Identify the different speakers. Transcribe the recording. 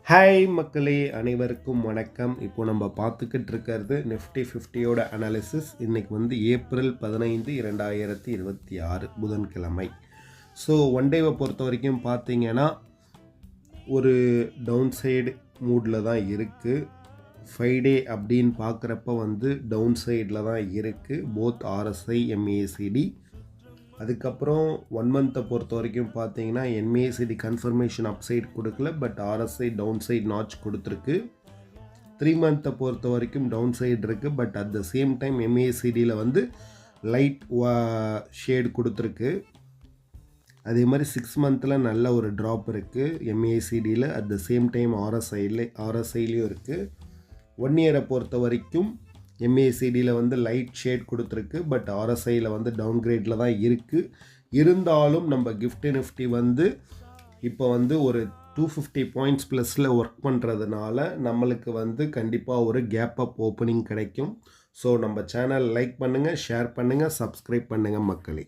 Speaker 1: Hi மக்களே, அனைவருக்கும் வணக்கம். இப்போ நம்ம பார்த்துக்கிட்டு இருக்கிறது நிஃப்டி 50யோட அனாலிசிஸ். இன்றைக்கி வந்து ஏப்ரல் 15 2026 புதன்கிழமை. ஸோ ஒன் டேவை பொறுத்த வரைக்கும் பார்த்தீங்கன்னா ஒரு டவுன் சைடு மூடில் தான் இருக்குது. ஃப்ரைடே அப்படின்னு பார்க்குறப்ப வந்து டவுன் சைடில் தான் இருக்குது, போத் ஆர்எஸ்ஐ எம்ஏசிடி. அதுக்கப்புறம் 1 மந்த்தை பொறுத்த வரைக்கும் பார்த்தீங்கன்னா எம்ஏசிடி கன்ஃபர்மேஷன் அப்சைட் கொடுக்கல, but RSI down side notch கொடுத்துருக்கு. 3 மந்த்தை பொறுத்த வரைக்கும் டவுன் சைடு இருக்குது, but at the same time எம்ஏசிடியில் வந்து லைட் ஷேடு கொடுத்துருக்கு. அதே மாதிரி 6 மந்தில் நல்ல ஒரு ட்ராப் இருக்குது எம்ஏசிடியில், அட் த சேம் டைம் ஆர்எஸ்ஐலையும் இருக்குது. 1 இயரை பொறுத்த வரைக்கும் எம்ஏசிடியில் வந்து லைட் ஷேட் கொடுத்துருக்கு, பட் ஆர்எஸ்ஐயில் வந்து டவுன் கிரேடில் தான் இருக்குது. இருந்தாலும் நம்ம நிஃப்டி வந்து இப்போ வந்து ஒரு 250 பாயிண்ட்ஸ் ப்ளஸில் ஒர்க் பண்ணுறதுனால நம்மளுக்கு வந்து கண்டிப்பாக ஒரு கேப் அப் ஓப்பனிங் கிடைக்கும். ஸோ நம்ம சேனல் லைக் பண்ணுங்கள், ஷேர் பண்ணுங்கள், சப்ஸ்கிரைப் பண்ணுங்கள் மக்களே.